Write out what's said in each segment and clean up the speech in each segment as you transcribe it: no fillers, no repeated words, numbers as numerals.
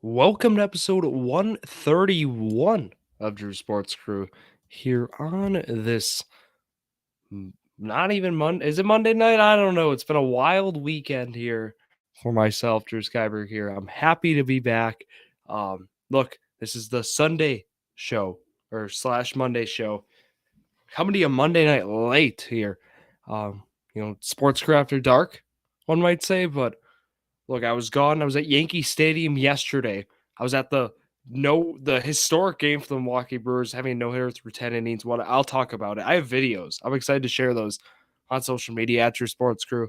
Welcome to episode 131 of Drew Sports Crew here on this not even Monday. Is it Monday night? I don't know. It's been a wild weekend here for myself, Drew Skyberg here. I'm happy to be back. Look, this is the Sunday show or slash Monday show. Coming to you Monday night late here. Sports Crew after dark, one might say, but look, I was gone. I was at Yankee Stadium yesterday. I was at the historic game for the Milwaukee Brewers, having a no-hitter through 10 innings. I'll talk about it. I have videos. I'm excited to share those on social media at Drew Sports Crew,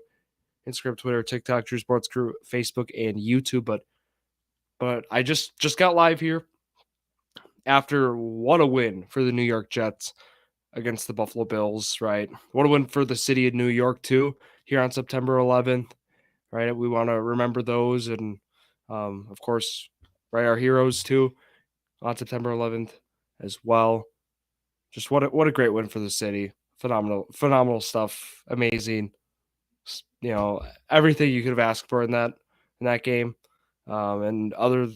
Instagram, Twitter, TikTok, Drew Sports Crew, Facebook, and YouTube. But I just got live here after what a win for the New York Jets against the Buffalo Bills, right? What a win for the city of New York too here on September 11th. Right, we want to remember those, and of course, right, our heroes too on September 11th as well. Just what a great win for the city! Phenomenal stuff, amazing. Everything you could have asked for in that game, and other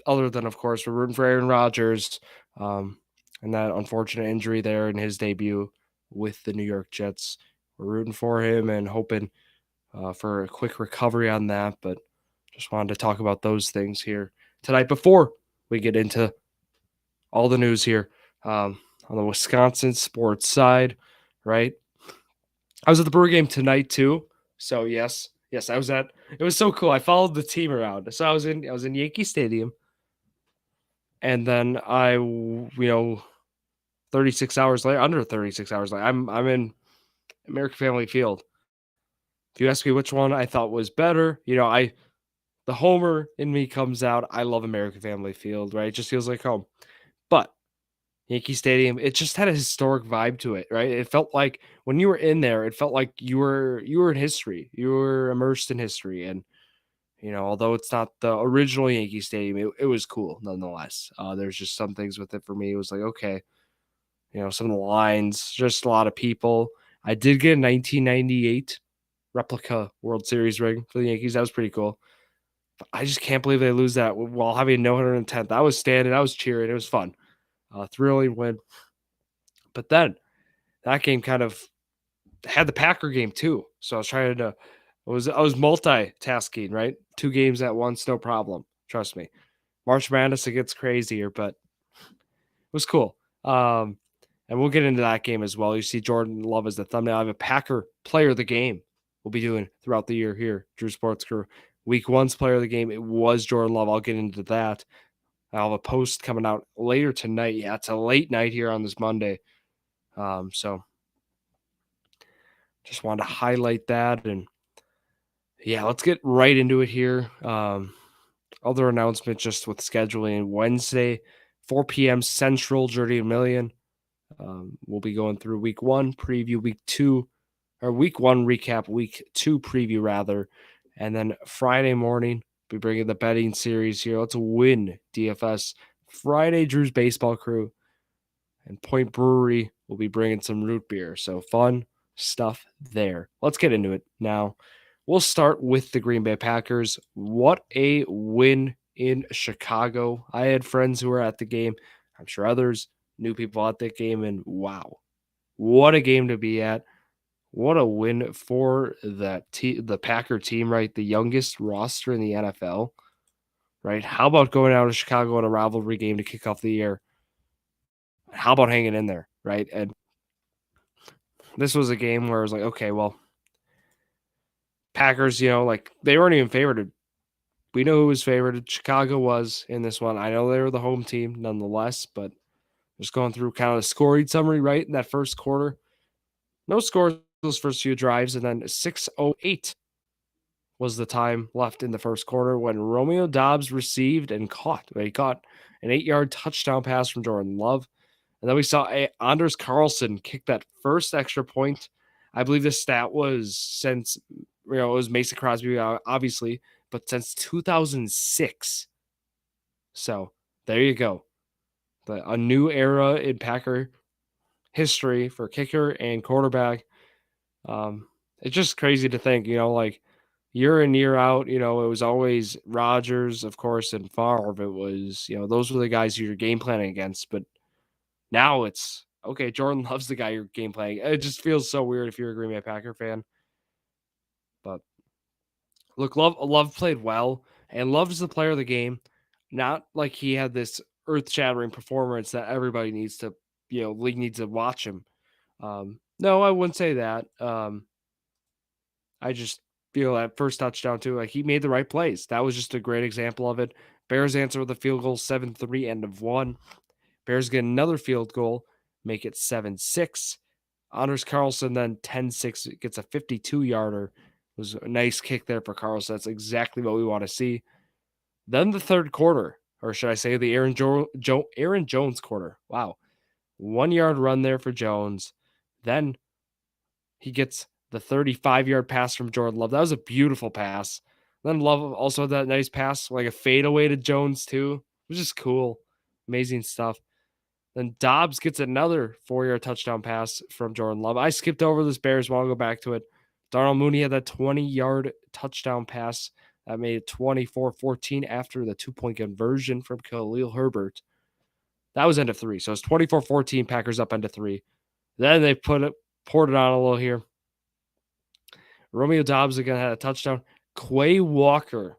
than of course we're rooting for Aaron Rodgers, and that unfortunate injury there in his debut with the New York Jets. We're rooting for him and hoping for a quick recovery on that, but just wanted to talk about those things here tonight before we get into all the news here on the Wisconsin sports side, right? I was at the Brewer game tonight too, so yes, I was at. It was so cool. I followed the team around, so I was in Yankee Stadium, and then 36 hours later, under 36 hours later, I'm in American Family Field. If you ask me which one I thought was better, the homer in me comes out. I love American Family Field, right? It just feels like home. But Yankee Stadium, it just had a historic vibe to it, right? It felt like when you were in there, it felt like you were in history. You were immersed in history. And, although it's not the original Yankee Stadium, it was cool nonetheless. There's just some things with it for me. It was like, okay, some of the lines, just a lot of people. I did get a 1998 replica World Series ring for the Yankees. That was pretty cool. I just can't believe they lose that while having a no-hitter in the 10th. I was standing, I was cheering. It was fun. Thrilling win. But then that game kind of had the Packer game too. So I was trying to I was multitasking, right? 2 games at once, no problem. Trust me. March Madness, it gets crazier, but it was cool. And we'll get into that game as well. You see Jordan Love as the thumbnail. I have a Packer player of the game we'll be doing throughout the year here, Drew Sports Crew. Week 1's player of the game, it was Jordan Love. I'll get into that. I'll have a post coming out later tonight. Yeah, it's a late night here on this Monday. So just wanted to highlight that. And yeah, let's get right into it here. Other announcements just with scheduling Wednesday, 4 p.m. Central, Jersey a Million. We'll be going through week 1, preview week 2, or week 1 recap, week 2 preview rather. And then Friday morning, we'll be bringing the betting series here. Let's win DFS. Friday, Drew's Baseball Crew and Point Brewery will be bringing some root beer. So fun stuff there. Let's get into it now. We'll start with the Green Bay Packers. What a win in Chicago. I had friends who were at the game. I'm sure others knew people at that game. And wow, what a game to be at. What a win for the Packer team, right? The youngest roster in the NFL, right? How about going out to Chicago in a rivalry game to kick off the year? How about hanging in there, right? And this was a game where I was like, okay, well, Packers, they weren't even favored. We know who was favored. Chicago was in this one. I know they were the home team nonetheless, but just going through kind of the scoring summary, right? In that first quarter, no scores those first few drives, and then 6:08 was the time left in the first quarter when Romeo Doubs received and caught. He caught an 8-yard touchdown pass from Jordan Love. And then we saw Anders Carlson kick that first extra point. I believe the stat was since, it was Mason Crosby, obviously, but since 2006. So there you go. A new era in Packer history for kicker and quarterback. It's just crazy to think, year in, year out, it was always Rodgers, of course, and Favre. It was, those were the guys you're game planning against. But now it's okay. Jordan Love's the guy you're game playing. It just feels so weird if you're a Green Bay Packer fan. But look, Love played well, and Love's the player of the game. Not like he had this earth shattering performance that everybody needs to, league needs to watch him. No, I wouldn't say that. I just feel that first touchdown too, like he made the right plays. That was just a great example of it. Bears answer with a field goal, 7-3, end of one. Bears get another field goal, make it 7-6. Anders Carlson then 10-6 gets a 52-yarder. It was a nice kick there for Carlson. That's exactly what we want to see. Then the third quarter, or should I say the Aaron Jones quarter. Wow. 1-yard run there for Jones. Then he gets the 35-yard pass from Jordan Love. That was a beautiful pass. Then Love also had that nice pass, like a fadeaway to Jones too. It was just cool. Amazing stuff. Then Dobbs gets another 4-yard touchdown pass from Jordan Love. I skipped over this Bears. Want to go back to it. Darnell Mooney had that 20-yard touchdown pass that made it 24-14 after the 2-point conversion from Khalil Herbert. That was end of three. So it's 24-14, Packers up end of three. Then they poured it on a little here. Romeo Dobbs again had a touchdown. Quay Walker,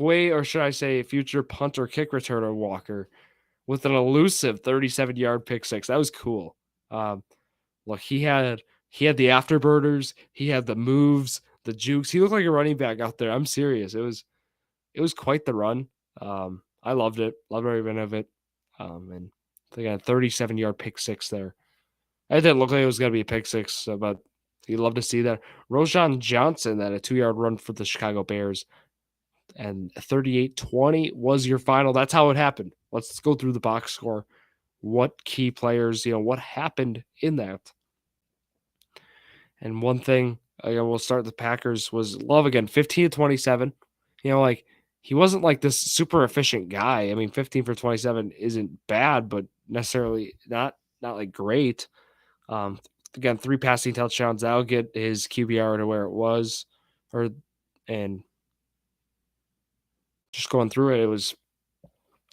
or should I say future punter kick returner Walker, with an elusive 37-yard pick six. That was cool. Look, he had the afterburners, he had the moves, the jukes. He looked like a running back out there. I'm serious. It was quite the run. I loved it. Loved every minute of it. And they got a 37-yard pick six there. It didn't look like it was going to be a pick six, but you'd love to see that. Roschon Johnson had a 2-yard run for the Chicago Bears. And 38-20 was your final. That's how it happened. Let's go through the box score. What key players, what happened in that? And one thing, we'll start the Packers, was Love again, 15-27. He wasn't like this super efficient guy. I mean, 15 for 27 isn't bad, but necessarily not like great. Again, 3 passing touchdowns. That'll get his QBR to where it was. And just going through it was,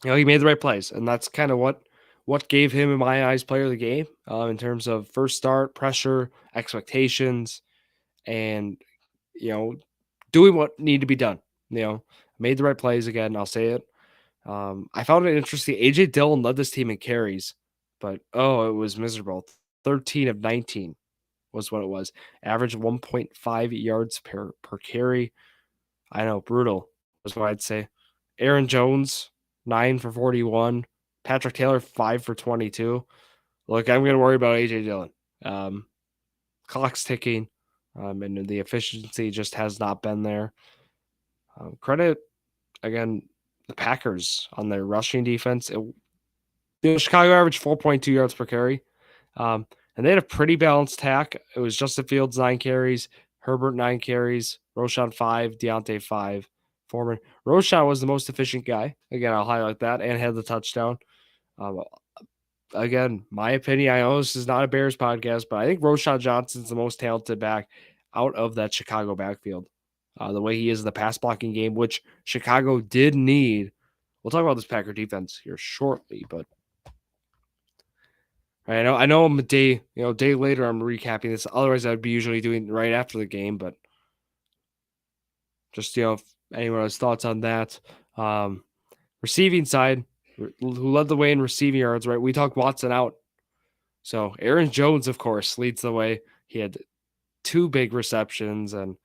he made the right plays. And that's kind of what gave him, in my eyes, player of the game in terms of first start, pressure, expectations, and, doing what needed to be done. Made the right plays again. I'll say it. I found it interesting. A.J. Dillon led this team in carries, but, it was miserable. 13 of 19 was what it was. Average 1.5 yards per carry. I know, brutal was what I'd say. Aaron Jones, 9 for 41. Patrick Taylor, 5 for 22. Look, I'm going to worry about A.J. Dillon. Clock's ticking, and the efficiency just has not been there. Credit, again, the Packers on their rushing defense. Chicago averaged 4.2 yards per carry. And they had a pretty balanced attack. It was Justin Fields, 9 carries. Herbert, 9 carries. Roschon, 5. Deontay, 5. Foreman. Roschon was the most efficient guy. Again, I'll highlight that, and had the touchdown. Again, my opinion, I know this is not a Bears podcast, but I think Roschon Johnson's the most talented back out of that Chicago backfield. The way he is in the pass blocking game, which Chicago did need. We'll talk about this Packer defense here shortly, but I know I'm a day later I'm recapping this. Otherwise, I'd be usually doing right after the game, but just, if anyone has thoughts on that. Receiving side, who led the way in receiving yards, right? We talked Watson out. So Aaron Jones, of course, leads the way. He had 2 big receptions, and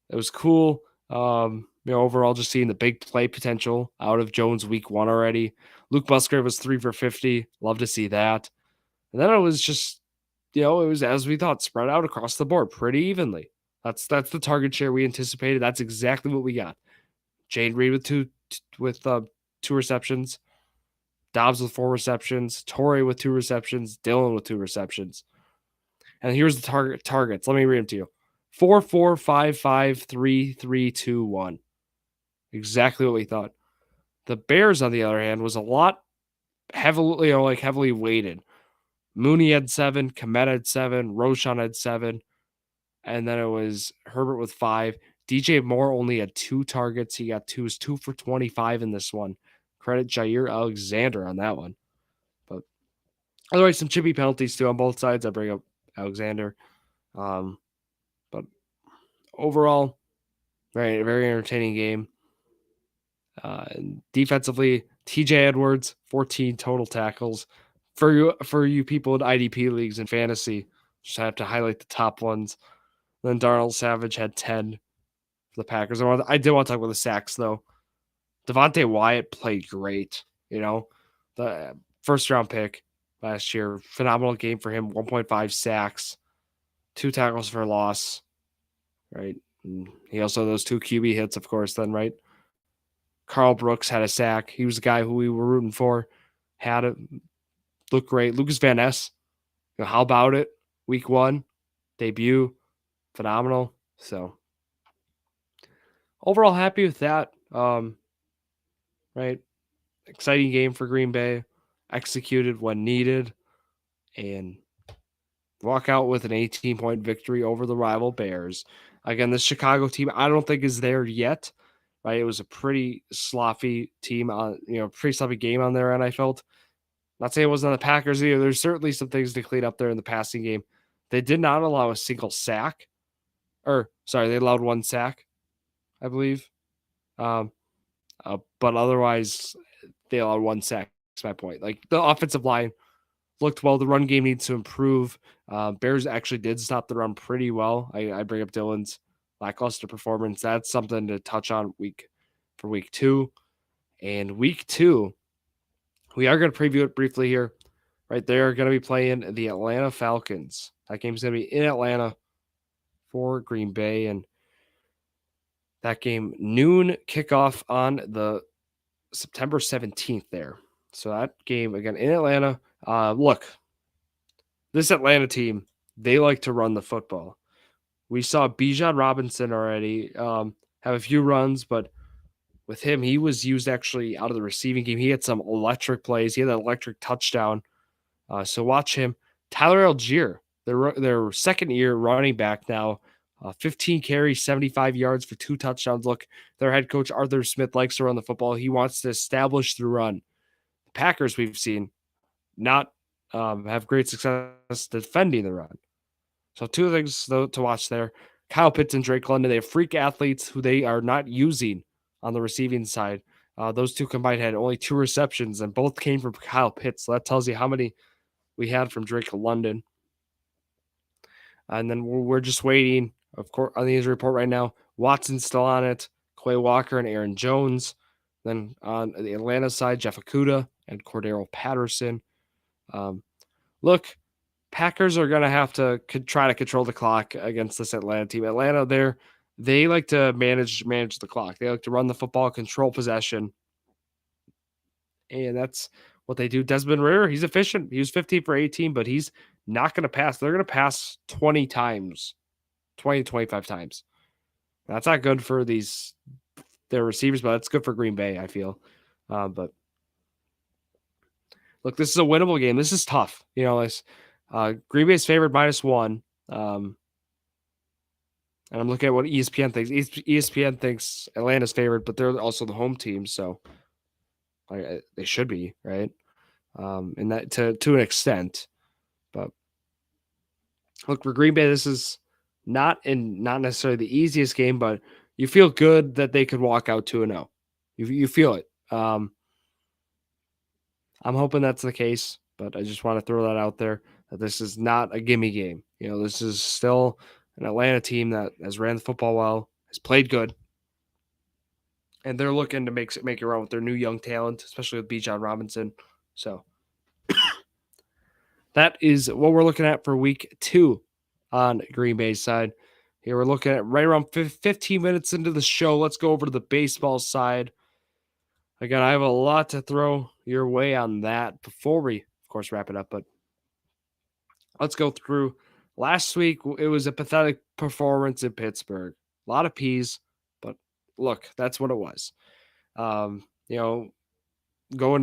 it was cool. Overall, just seeing the big play potential out of Jones week 1 already. Luke Musgrave was 3 for 50. Love to see that. And then it was just, it was, as we thought, spread out across the board pretty evenly. That's the target share we anticipated. That's exactly what we got. Jane Reed with two receptions. Dobbs with 4 receptions. Torrey with 2 receptions. Dillon with 2 receptions. And here's the targets. Let me read them to you. 4, 4, 5, 5, 3, 3, 2, 1. Exactly what we thought. The Bears, on the other hand, was a lot heavily weighted. Mooney had 7, Komet had 7, Roschon had 7, and then it was Herbert with 5. DJ Moore only had 2 targets. He got 2 for 25 in this one. Credit Jair Alexander on that one. But otherwise, some chippy penalties too on both sides. I bring up Alexander. But overall, very, very entertaining game. Defensively, TJ Edwards, 14 total tackles. For you people in IDP leagues and fantasy, just have to highlight the top ones. Then Darnell Savage had 10 for the Packers. I did want to talk about the sacks, though. Devontae Wyatt played great. The first round pick last year. Phenomenal game for him. 1.5 sacks, 2 tackles for loss, right? And he also had those 2 QB hits, of course, then, right? Carl Brooks had a sack. He was the guy who we were rooting for. Had it. Looked great. Lucas Van Ness, how about it? Week 1, debut. Phenomenal. So, overall, happy with that. Right? Exciting game for Green Bay. Executed when needed. And walk out with an 18-point victory over the rival Bears. Again, the Chicago team, I don't think is there yet. Right? It was a pretty sloppy team pretty sloppy game on their end, I felt. Not saying it wasn't on the Packers either. There's certainly some things to clean up there in the passing game. They did not allow a single sack. They allowed 1 sack, I believe. But otherwise, they allowed 1 sack. That's my point. Like, the offensive line looked well. The run game needs to improve. Bears actually did stop the run pretty well. I bring up Dylan's lackluster performance. That's something to touch on for week 2. And week 2, we are going to preview it briefly here. Right, they're going to be playing the Atlanta Falcons. That game's going to be in Atlanta for Green Bay. And that game, noon kickoff on the September 17th there. So that game, again, in Atlanta. Look, this Atlanta team, they like to run the football. We saw Bijan Robinson already have a few runs, but with him, he was used actually out of the receiving game. He had some electric plays. He had an electric touchdown. So watch him. Tyler Algier, their second-year running back now, 15 carries, 75 yards for 2 touchdowns. Look, their head coach, Arthur Smith, likes to run the football. He wants to establish the run. The Packers, we've seen, not have great success defending the run. So 2 things, though, to watch there. Kyle Pitts and Drake London, they have freak athletes who they are not using on the receiving side. Those 2 combined had only 2 receptions, and both came from Kyle Pitts. So that tells you how many we had from Drake London. And then we're just waiting, of course, on the injury report right now. Watson's still on it. Quay Walker and Aaron Jones. Then on the Atlanta side, Jeff Okudah and Cordero Patterson. Look, Packers are going to have to try to control the clock against this Atlanta team. Atlanta, they like to manage the clock. They like to run the football, control possession. And that's what they do. Desmond Ridder, he's efficient. He was 15 for 18, but he's not going to pass. They're going to pass 20 to 25 times. That's not good for their receivers, but that's good for Green Bay, I feel. But look, this is a winnable game. This is tough. Green Bay's favored -1. And I'm looking at what ESPN thinks. ESPN thinks Atlanta's favored, but they're also the home team, so they should be, right? And that to an extent. But look, for Green Bay, this is not necessarily the easiest game, but you feel good that they could walk out 2-0. You feel it. I'm hoping that's the case, but I just want to throw that out there, that this is not a gimme game. This is still an Atlanta team that has ran the football well, has played good, and they're looking to make it run with their new young talent, especially with Bijan Robinson. So that is what we're looking at for week 2 on Green Bay's side. Here we're looking at right around 15 minutes into the show. Let's go over to the baseball side. Again, I have a lot to throw your way on that before we, of course, wrap it up. But let's go through. Last week, it was a pathetic performance in Pittsburgh. A lot of P's, but look, that's what it was. Going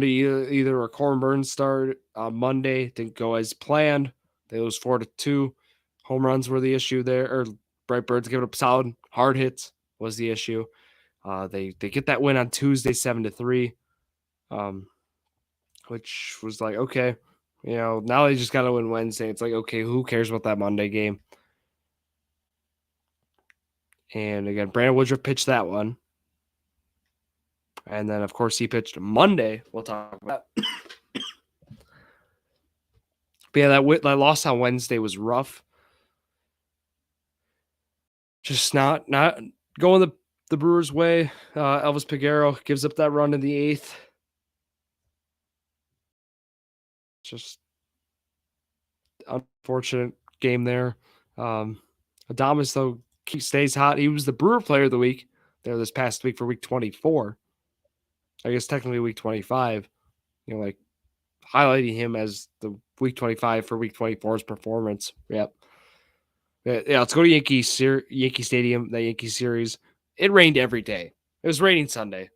to either a Corbin Burns start on Monday didn't go as planned. They lose 4-2. Home runs were the issue there, or Bright Birds giving up solid hard hits was the issue. They get that win on Tuesday, 7-3, which was like, okay, now they just got to win Wednesday. It's like, okay, who cares about that Monday game? And again, Brandon Woodruff pitched that one. And then, of course, he pitched Monday. We'll talk about that. But yeah, that loss on Wednesday was rough. Just not going the Brewers' way. Elvis Peguero gives up that run in the 8th. Just unfortunate game there. Adames, though, stays hot. He was the Brewer Player of the Week there this past week for week 24. I guess technically week 25. Like highlighting him as the week 25 for week 24's performance. Yep. Yeah, let's go to Yankee Stadium, the Yankee series. It rained every day. It was raining Sunday.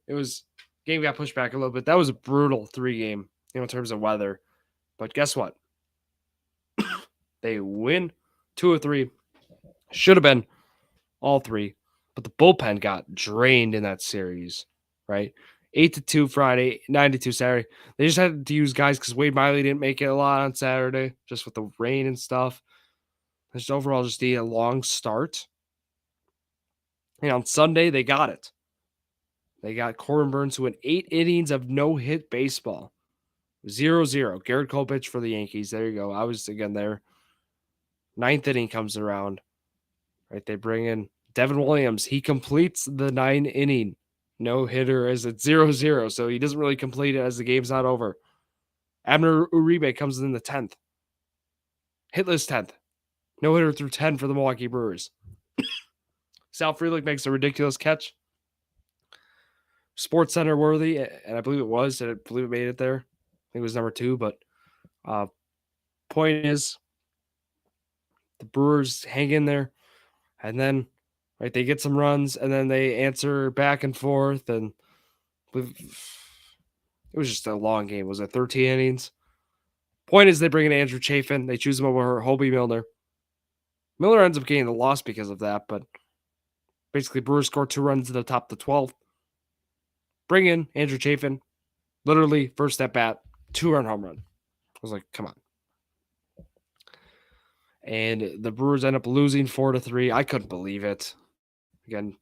Game got pushed back a little bit. That was a brutal 3-game, in terms of weather. But guess what? They win 2 of 3. Should have been all 3, but the bullpen got drained in that series, right? 8-2 Friday, 9-2 Saturday. They just had to use guys because Wade Miley didn't make it a lot on Saturday, just with the rain and stuff. Just overall, just need a long start. And on Sunday, they got it. They got Corbin Burnes, who went 8 innings of no-hit baseball. 0-0. Garrett Cole pitched for the Yankees. There you go. I was, again, there. 9th inning comes around. Right, they bring in Devin Williams. He completes the 9-inning no-hitter as it's 0-0, so he doesn't really complete it as the game's not over. Abner Uribe comes in the 10th. Hitless 10th. No-hitter through 10 for the Milwaukee Brewers. Sal Frelick makes a ridiculous catch. Sports Center worthy, and I believe it was. I believe it made it there. I think it was number 2, but point is, the Brewers hang in there, and then right, they get some runs, and then they answer back and forth, and it was just a long game. Was it 13 innings? Point is, they bring in Andrew Chafin. They choose him over Hobie Milner. Miller ends up getting the loss because of that, but basically Brewers score 2 runs in the top of the 12th. Bring in Andrew Chafin. Literally, first at bat, 2-run home run. I was like, come on. And the Brewers end up losing 4-3. I couldn't believe it. Again,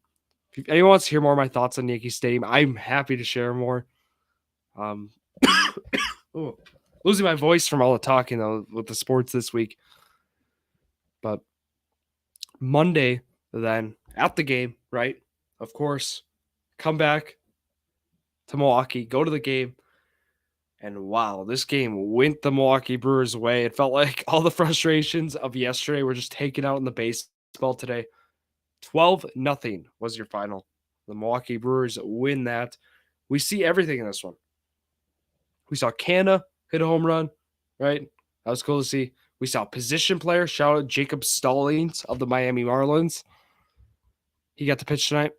if anyone wants to hear more of my thoughts on Yankee Stadium, I'm happy to share more. Losing my voice from all the talking, though, with the sports this week. But Monday, then, at the game, right? Of course, come back to Milwaukee, go to the game. And wow, this game went the Milwaukee Brewers' way. It felt like all the frustrations of yesterday were just taken out in the baseball today. 12-0 was your final. The Milwaukee Brewers win that. We see everything in this one. We saw Canna hit a home run, right? That was cool to see. We saw a position player, shout out Jacob Stallings of the Miami Marlins. He got to pitch tonight.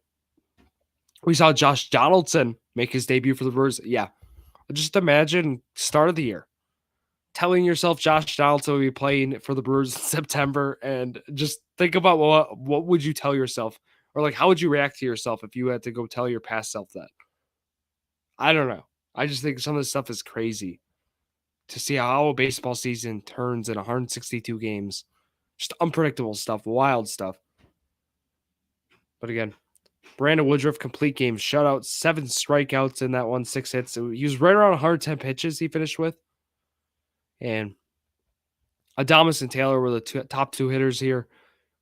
We saw Josh Donaldson make his debut for the Brewers. Yeah. Just imagine start of the year. Telling yourself Josh Donaldson will be playing for the Brewers in September, and just think about what would you tell yourself? Or like how would you react to yourself if you had to go tell your past self that? I don't know. I just think some of this stuff is crazy. To see how a baseball season turns in 162 games. Just unpredictable stuff, wild stuff. But again, Brandon Woodruff, complete game shutout, 7 strikeouts in that one, 6 hits. So he was right around 110 pitches he finished with. And Adames and Taylor were the top 2 hitters here.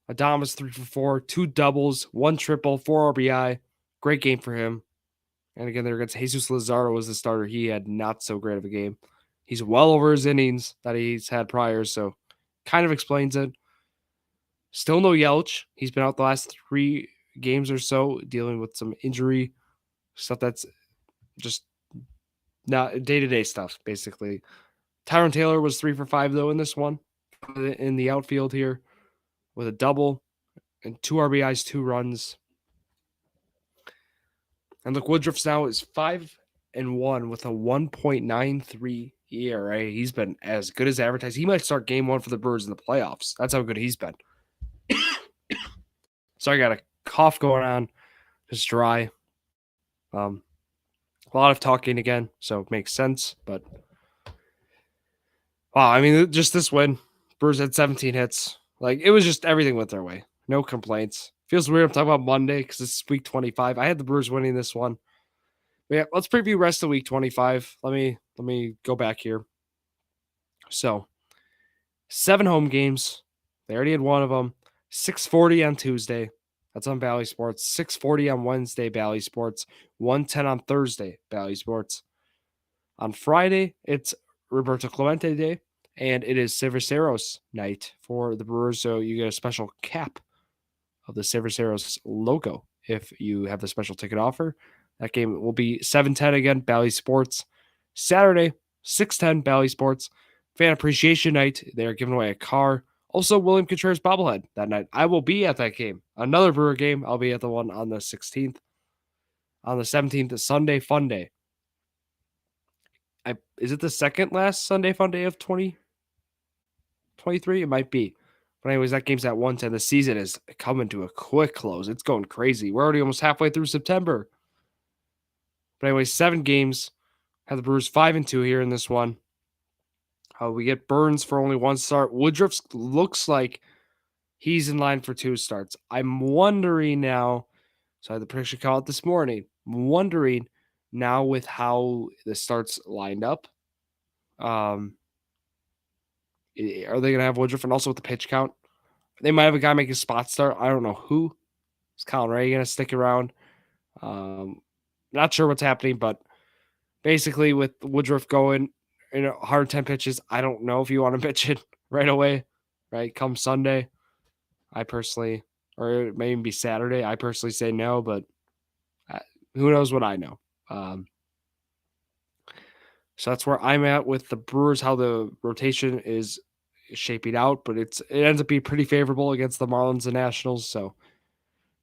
Adames 3 for 4, 2 doubles, 1 triple, 4 RBI. Great game for him. And again, there against Jesus Luzardo was the starter. He had not so great of a game. He's well over his innings that he's had prior, so kind of explains it. Still no Yelich. He's been out the last 3 games or so, dealing with some injury stuff that's just not day-to-day stuff, basically. Tyron Taylor was 3 for 5, though, in this one, in the outfield here, with a double and 2 RBIs, 2 runs. And look, Woodruff's now is 5-1 with a 1.93 ERA. He's been as good as advertised. He might start game 1 for the Brewers in the playoffs. That's how good he's been. So I got a cough going on. It's dry. Um, a lot of talking again, so it makes sense. But wow, I mean, just this win, Brewers had 17 hits. Like it was just everything went their way. No complaints. Feels weird I'm talking about Monday because it's week 25. I had the Brewers winning this one. But yeah, let's preview rest of week 25. Let me go back here. So 7 home games. They already had one of them. 6:40 on Tuesday. That's on Valley Sports. 6:40 on Wednesday, Valley Sports. 1:10 on Thursday, Valley Sports. On Friday, it's Roberto Clemente Day, and it is Cerveceros night for the Brewers. So you get a special cap of the Cerveceros logo if you have the special ticket offer. That game will be 7:10 again, Bally Sports. Saturday, 6:10, Bally Sports. Fan Appreciation Night. They are giving away a car. Also, William Contreras bobblehead that night. I will be at that game. Another Brewer game. I'll be at the one on the 16th. On the 17th, the Sunday Fun Day. Is it the second last Sunday Fun Day of 2023? It might be. But anyways, that game's at 1:10. The season is coming to a quick close. It's going crazy. We're already almost halfway through September. But anyways, 7 games. Have the Brewers 5-2 here in this one. We get Burns for only 1 start. Woodruff looks like he's in line for 2 starts. I'm wondering now. So I had the prediction call out this morning. I'm wondering now with how the starts lined up. Are they going to have Woodruff and also with the pitch count? They might have a guy make a spot start. I don't know who. Is Colin Ray going to stick around? Not sure what's happening, but basically with Woodruff going, hard 10 pitches, I don't know if you want to pitch it right away, right? Come Sunday. I personally, or it may even be Saturday. I personally say no, but who knows what I know. So that's where I'm at with the Brewers, how the rotation is shaping out, but it ends up being pretty favorable against the Marlins and Nationals. So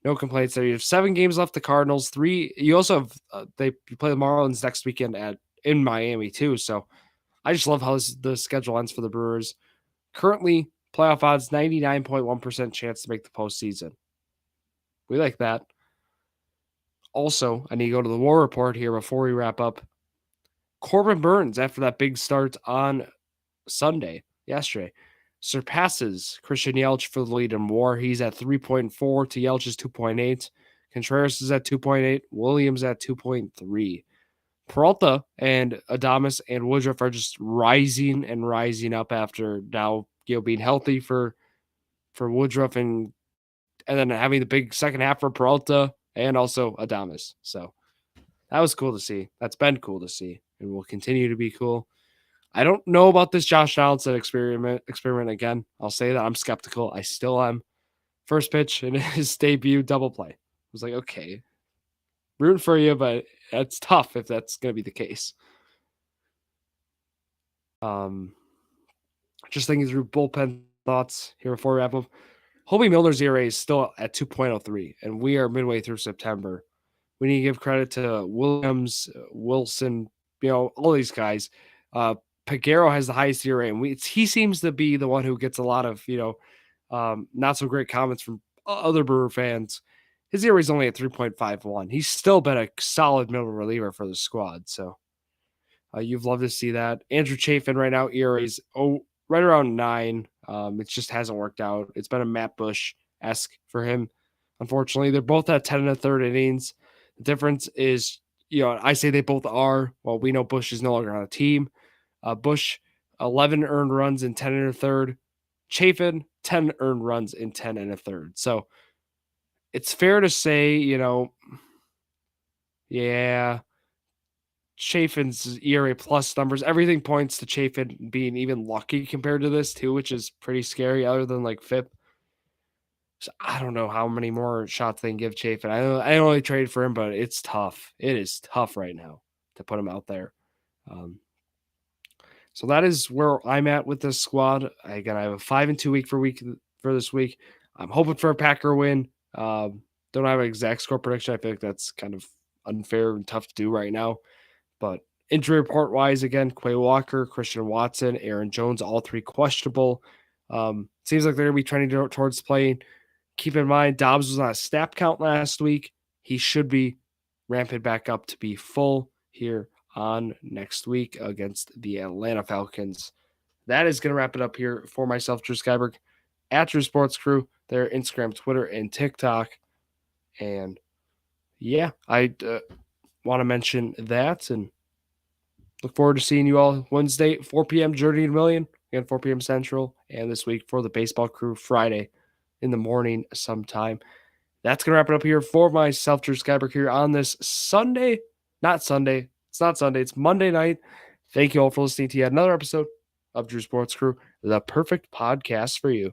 no complaints there. You have 7 games left. The Cardinals 3. You also have you play the Marlins next weekend in Miami too. So I just love how the schedule ends for the Brewers. Currently, playoff odds 99.1% chance to make the postseason. We like that. Also, I need to go to the War Report here before we wrap up. Corbin Burns, after that big start on yesterday, surpasses Christian Yelich for the lead in WAR. He's at 3.4 to Yelich's 2.8. Contreras is at 2.8. Williams at 2.3. Peralta and Adames and Woodruff are just rising and rising up after now, being healthy for Woodruff and then having the big second half for Peralta and also Adames. So that was cool to see. That's been cool to see and will continue to be cool. I don't know about this Josh Donaldson experiment again. I'll say that I'm skeptical. I still am. First pitch in his debut double play. I was like, okay, rooting for you, but it's tough if that's going to be the case. Just thinking through bullpen thoughts here before we wrap up. Hobie Milner's ERA is still at 2.03, and we are midway through September. We need to give credit to Williams, Wilson, all these guys. Peguero has the highest ERA, and he seems to be the one who gets a lot of, not so great comments from other Brewer fans. His ERA is only at 3.51. He's still been a solid middle reliever for the squad. So you've loved to see that. Andrew Chafin right now, ERA is right around 9. It just hasn't worked out. It's been a Matt Bush-esque for him. Unfortunately, they're both at 10 1/3 innings. The difference is, I say they both are. Well, we know Bush is no longer on the team. Bush, 11 earned runs in 10 1/3. Chafin, 10 earned runs in 10 1/3. So it's fair to say, yeah, Chafin's ERA plus numbers, everything points to Chafin being even lucky compared to this too, which is pretty scary other than like FIP. So I don't know how many more shots they can give Chafin. I only trade for him, but it's tough. It is tough right now to put him out there. So that is where I'm at with this squad. I have a 5-2 week for this week. I'm hoping for a Packer win. Don't have an exact score prediction. I feel like that's kind of unfair and tough to do right now. But injury report wise, again, Quay Walker, Christian Watson, Aaron Jones, all 3 questionable. Seems like they're going to be trending towards playing. Keep in mind, Dobbs was on a snap count last week. he should be ramping back up to be full here on next week against the Atlanta Falcons. That is going to wrap it up here for myself, Drew Skyberg, at Drew Sports Crew, their Instagram, Twitter, and TikTok. And yeah, I want to mention that and look forward to seeing you all Wednesday, 4 p.m. Journey to Million, again, 4 p.m. Central, and this week for the Baseball Crew Friday in the morning sometime. That's going to wrap it up here for myself, Drew Skyberg, here on this Sunday. Not Sunday. It's not Sunday. It's Monday night. Thank you all for listening to yet another episode of Drew Sports Crew, the perfect podcast for you.